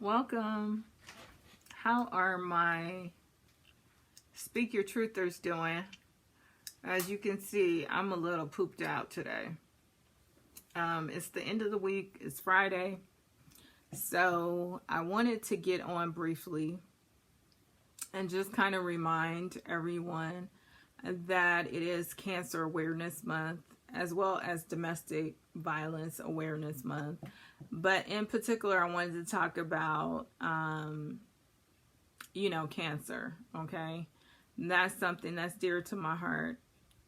Welcome. How are my Speak Your Truthers doing? As you can see, I'm a little pooped out today. It's the end of the week. It's Friday. So I wanted to get on briefly and just kind of remind everyone that it is Cancer Awareness Month as well as Domestic Violence Awareness Month. But in particular, I wanted to talk about, cancer, okay? And that's something that's dear to my heart.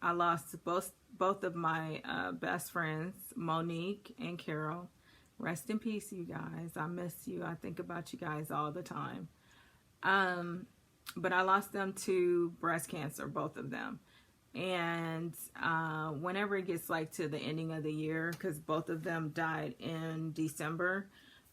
I lost both of my best friends, Monique and Carol. Rest in peace, you guys. I miss you. I think about you guys all the time. But I lost them to breast cancer, both of them. And whenever it gets like to the ending of the year, because both of them died in December,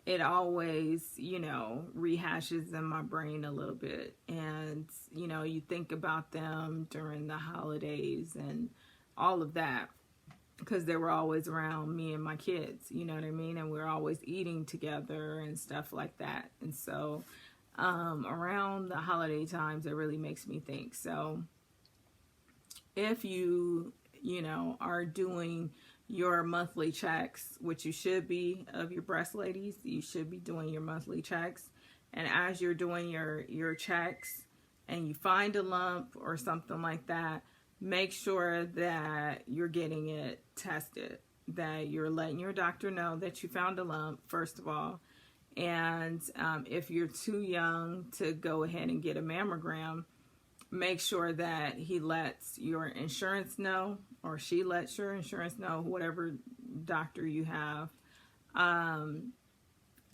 it always, rehashes in my brain a little bit. And, you think about them during the holidays and all of that, because they were always around me and my kids, you know what I mean? And we were always eating together and stuff like that. And so around the holiday times, it really makes me think. So if you are doing your monthly checks, which you should be, of your breast ladies, you should be doing your monthly checks. And as you're doing your checks and you find a lump or something like that, make sure that you're getting it tested, that you're letting your doctor know that you found a lump, first of all. And if you're too young to go ahead and get a mammogram, make sure that he lets your insurance know, or she lets your insurance know, whatever doctor you have,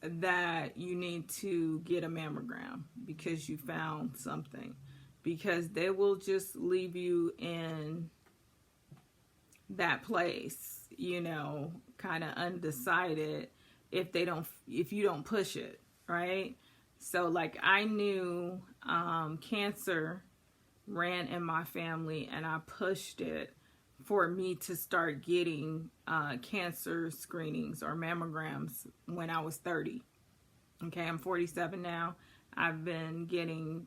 that you need to get a mammogram because you found something. Because they will just leave you in that place, kind of undecided if you don't push it, right? So like I knew cancer ran in my family, and I pushed it for me to start getting cancer screenings or mammograms when I was 30. Okay, I'm 47 now. I've been getting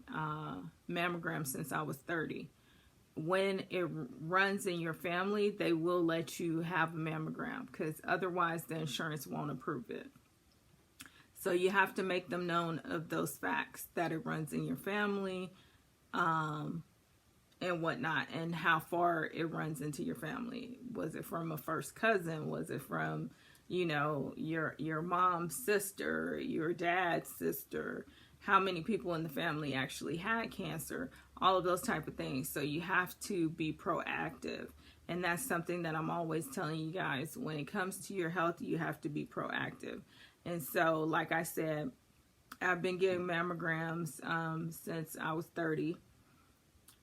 mammograms since I was 30. When it runs in your family, they will let you have a mammogram because otherwise the insurance won't approve it. So you have to make them known of those facts, that it runs in your family, and whatnot, and how far it runs into your family. Was it from a first cousin? Was it from, your mom's sister, your dad's sister? How many people in the family actually had cancer? All of those type of things. So you have to be proactive. And that's something that I'm always telling you guys. When it comes to your health, you have to be proactive. And so, like I said, I've been getting mammograms since I was 30.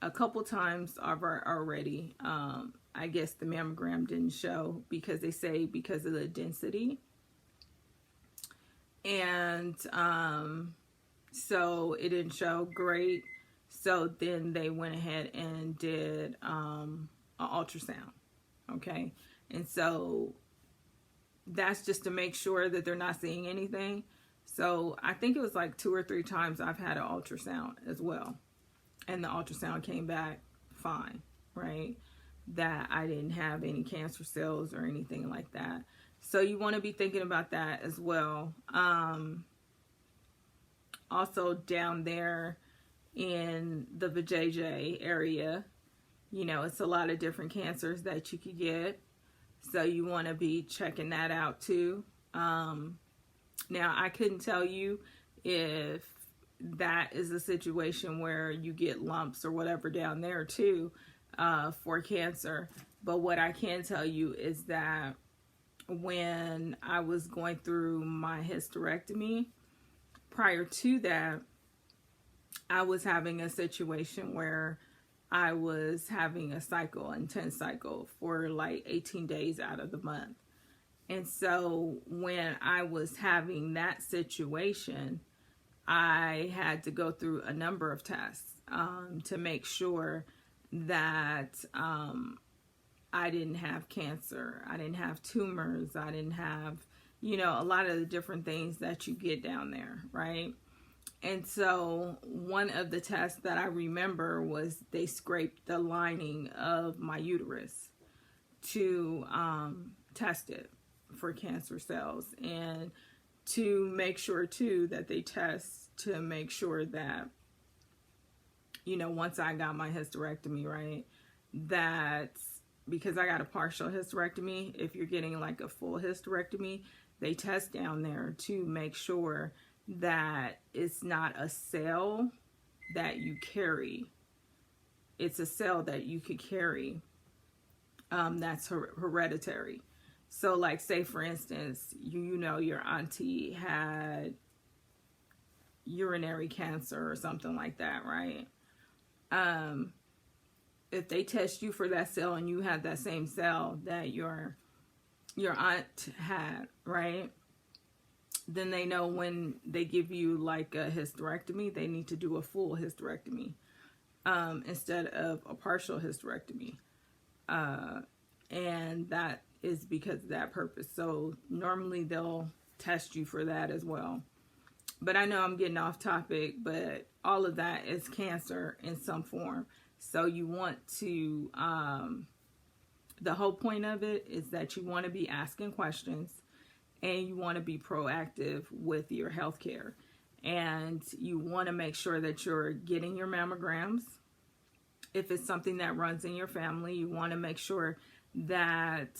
A couple times already. I guess the mammogram didn't show because they say because of the density. And so it didn't show great. So then they went ahead and did an ultrasound. Okay. And so that's just to make sure that they're not seeing anything. So I think it was like 2 or 3 times I've had an ultrasound as well. And the ultrasound came back fine, right? That I didn't have any cancer cells or anything like that. So you want to be thinking about that as well. Also down there in the vajayjay area, it's a lot of different cancers that you could get. So you want to be checking that out too. Now I couldn't tell you if that is a situation where you get lumps or whatever down there too for cancer. But what I can tell you is that when I was going through my hysterectomy, prior to that, I was having a situation where I was having a cycle, intense cycle, for like 18 days out of the month. And so when I was having that situation, I had to go through a number of tests to make sure that I didn't have cancer. I didn't have tumors. I didn't have a lot of the different things that you get down there, right? And so one of the tests that I remember was they scraped the lining of my uterus to test it for cancer cells, and to make sure too that they test to make sure that, once I got my hysterectomy, right, that because I got a partial hysterectomy, if you're getting like a full hysterectomy, they test down there to make sure that it's not a cell that you carry. It's a cell that you could carry that's hereditary. So like, say for instance, your auntie had urinary cancer or something like that, right? If they test you for that cell and you have that same cell that your aunt had, right? Then they know when they give you like a hysterectomy, they need to do a full hysterectomy instead of a partial hysterectomy. And that is because of that purpose. So normally they'll test you for that as well. But I know I'm getting off topic, but all of that is cancer in some form. So you want to, the whole point of it is that you want to be asking questions, and you want to be proactive with your health care. And you want to make sure that you're getting your mammograms. If it's something that runs in your family, you want to make sure that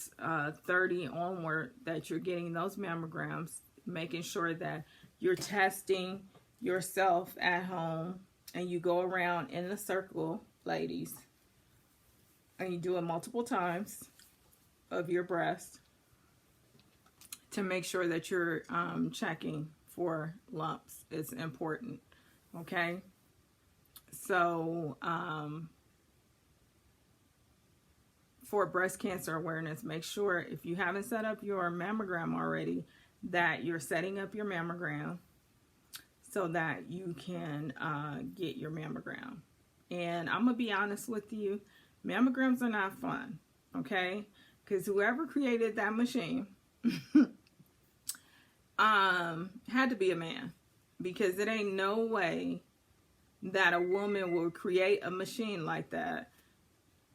30 onward that you're getting those mammograms, making sure that you're testing yourself at home, and you go around in a circle, ladies, and you do it multiple times of your breast to make sure that you're checking for lumps. It's important, okay? So for breast cancer awareness, make sure if you haven't set up your mammogram already, that you're setting up your mammogram so that you can get your mammogram. And I'm going to be honest with you, mammograms are not fun, okay? Because whoever created that machine had to be a man, because it ain't no way that a woman will create a machine like that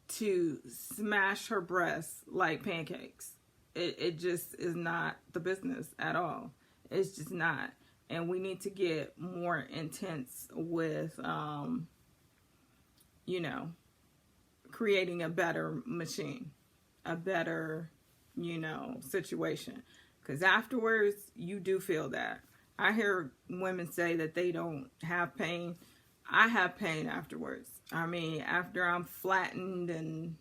to smash her breasts like pancakes. It just is not the business at all. It's just not. And we need to get more intense with, creating a better machine, a better, situation. Because afterwards, you do feel that. I hear women say that they don't have pain. I have pain afterwards. I mean, after I'm flattened and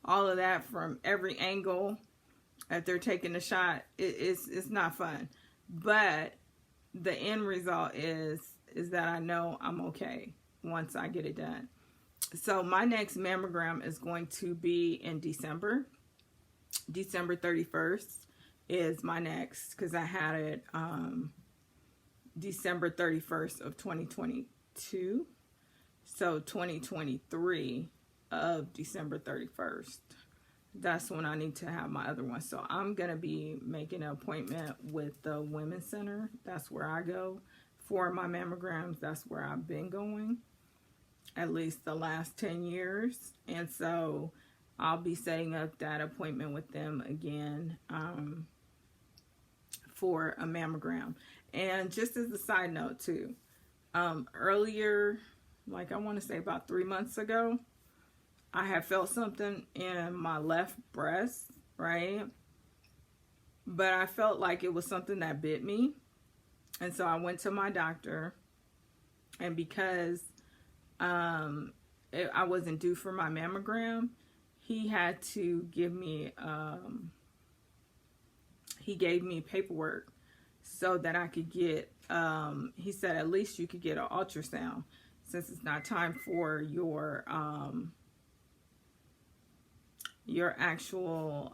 all of that from every angle that they're taking a shot, it's not fun. But the end result is that I know I'm okay once I get it done. So my next mammogram is going to be in December. December 31st is my next, because I had it December 31st of 2022. So 2023 of December 31st. That's when I need to have my other one. So I'm going to be making an appointment with the Women's Center. That's where I go for my mammograms. That's where I've been going at least the last 10 years. And so I'll be setting up that appointment with them again for a mammogram. And just as a side note too, earlier, like I want to say about 3 months ago, I had felt something in my left breast, right? But I felt like it was something that bit me. And so I went to my doctor, and because I wasn't due for my mammogram, he had to give me, he gave me paperwork so that I could get, he said at least you could get an ultrasound since it's not time for your actual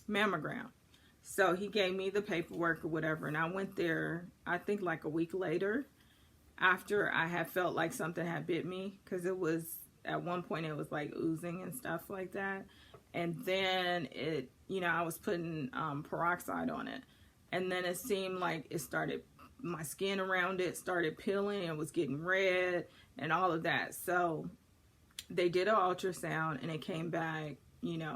mammogram. So he gave me the paperwork or whatever, and I went there, I think like a week later, after I had felt like something had bit me, because it was, at one point it was like oozing and stuff like that. And then it, I was putting peroxide on it. And then it seemed like my skin around it started peeling and was getting red and all of that. So they did an ultrasound and it came back,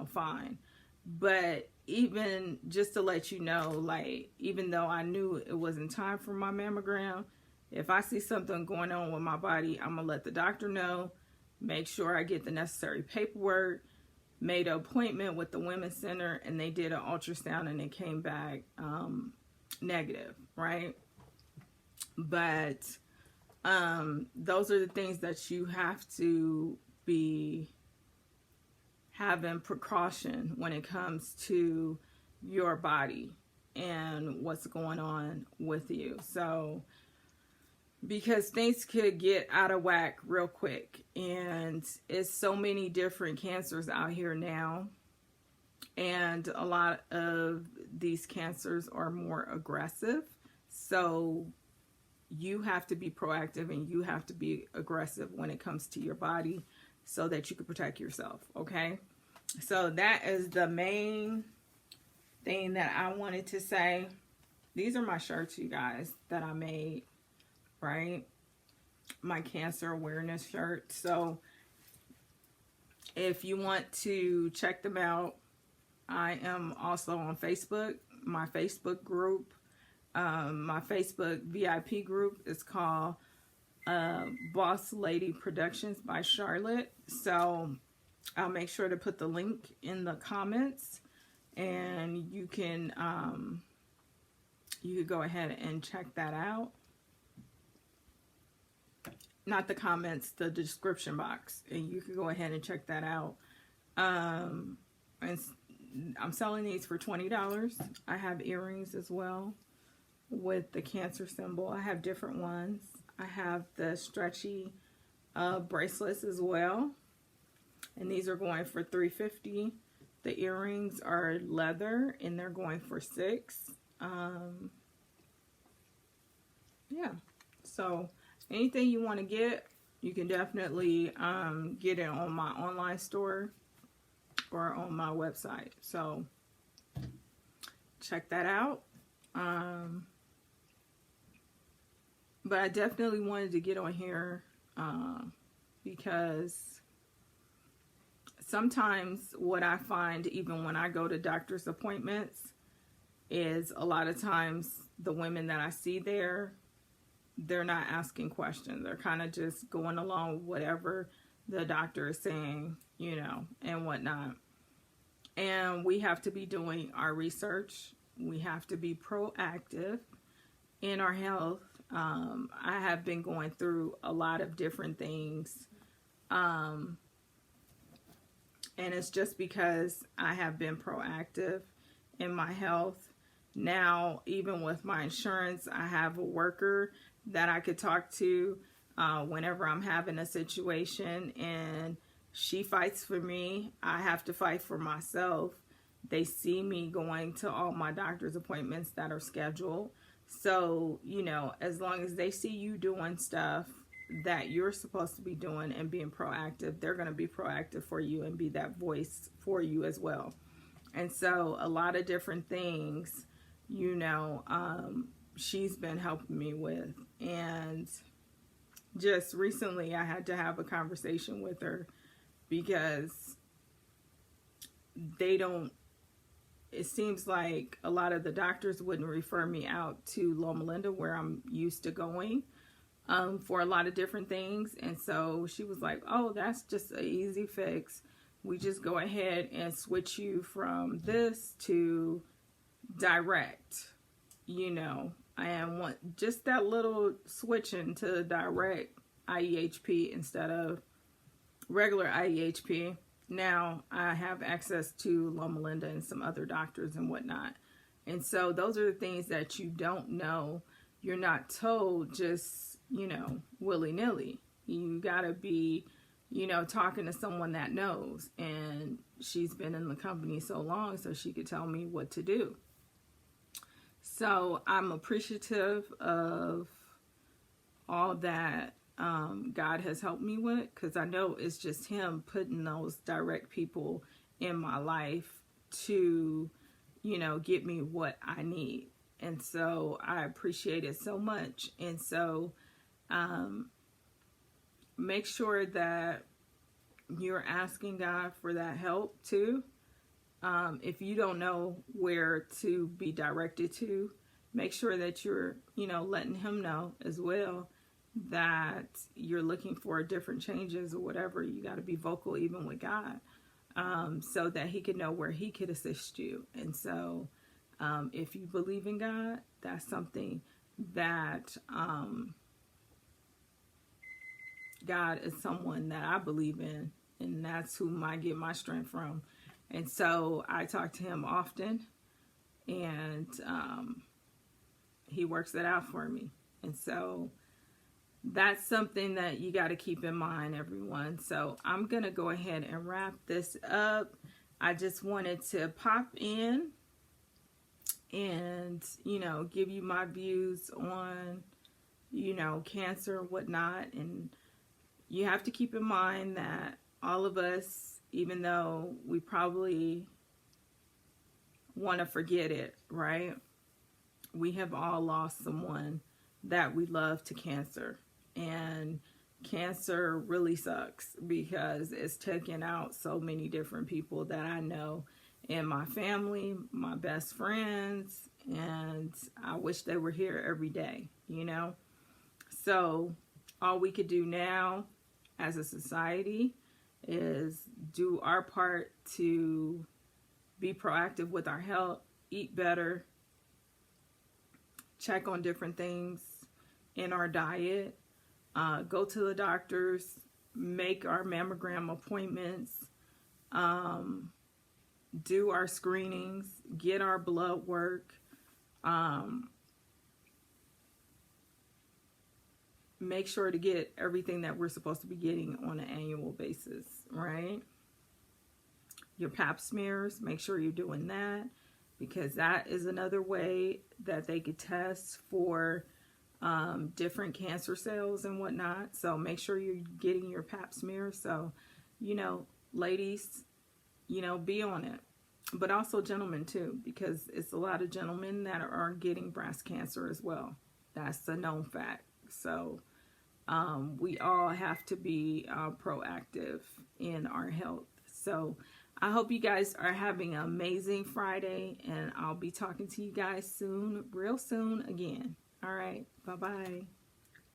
fine. But even just to let you know, like, even though I knew it wasn't time for my mammogram, if I see something going on with my body, I'm going to let the doctor know, make sure I get the necessary paperwork, made an appointment with the Women's Center, and they did an ultrasound and it came back negative, right? But those are the things that you have to be having precaution when it comes to your body and what's going on with you. So, because things could get out of whack real quick, and it's so many different cancers out here now, and a lot of these cancers are more aggressive. So you have to be proactive and you have to be aggressive when it comes to your body so that you can protect yourself, okay? So that is the main thing that I wanted to say. These are my shirts, you guys, that I made, right? My cancer awareness shirt. So if you want to check them out, I am also on Facebook. My Facebook group, my Facebook VIP group is called Boss Lady Productions by Charlotte. So I'll make sure to put the link in the comments, and you can go ahead and check that out. Not the comments, the description box, and you can go ahead and check that out. And I'm selling these for $20. I have earrings as well with the cancer symbol. I have different ones. I have the stretchy bracelets as well, and these are going for $3.50. The earrings are leather and they're going for $6. Yeah, so anything you want to get, you can definitely get it on my online store or on my website. So check that out. But I definitely wanted to get on here because sometimes what I find, even when I go to doctor's appointments, is a lot of times the women that I see there, they're not asking questions. They're kind of just going along with whatever the doctor is saying, and whatnot. And we have to be doing our research. We have to be proactive in our health. I have been going through a lot of different things. And it's just because I have been proactive in my health. Now, even with my insurance, I have a worker that I could talk to whenever I'm having a situation, and she fights for me. I have to fight for myself. They see me going to all my doctor's appointments that are scheduled. So, as long as they see you doing stuff that you're supposed to be doing and being proactive, they're going to be proactive for you and be that voice for you as well. And so a lot of different things, she's been helping me with. And just recently I had to have a conversation with her because it seems like a lot of the doctors wouldn't refer me out to Loma Linda, where I'm used to going for a lot of different things. And so she was like, oh, that's just an easy fix. We just go ahead and switch you from this to direct, and want just that little switching to direct IEHP instead of regular IEHP. Now I have access to Loma Linda and some other doctors and whatnot. And so those are the things that you don't know. You're not told just, willy-nilly. You gotta be, talking to someone that knows. And she's been in the company so long so she could tell me what to do. So I'm appreciative of all that God has helped me with, because I know it's just him putting those direct people in my life to, get me what I need. And so I appreciate it so much. And so make sure that you're asking God for that help too. If you don't know where to be directed to, make sure that you're, letting him know as well that you're looking for different changes or whatever. You got to be vocal even with God, so that he could know where he could assist you. And so if you believe in God, that's something that God is someone that I believe in, and that's whom I get my strength from. And so I talk to him often, and he works that out for me. And so that's something that you got to keep in mind, everyone. So I'm going to go ahead and wrap this up. I just wanted to pop in and, give you my views on, cancer and whatnot. And you have to keep in mind that all of us, even though we probably want to forget it, right? We have all lost someone that we love to cancer. And cancer really sucks because it's taken out so many different people that I know in my family, my best friends, and I wish they were here every day, So all we could do now as a society is do our part to be proactive with our health, eat better, check on different things in our diet, go to the doctors, make our mammogram appointments, do our screenings, get our blood work, make sure to get everything that we're supposed to be getting on an annual basis, right? Your pap smears, make sure you're doing that, because that is another way that they could test for different cancer cells and whatnot. So make sure you're getting your pap smear. So, ladies, be on it. But also gentlemen too, because it's a lot of gentlemen that are getting breast cancer as well. That's a known fact. So we all have to be proactive in our health. So I hope you guys are having an amazing Friday, and I'll be talking to you guys soon, real soon again. All right. Bye-bye.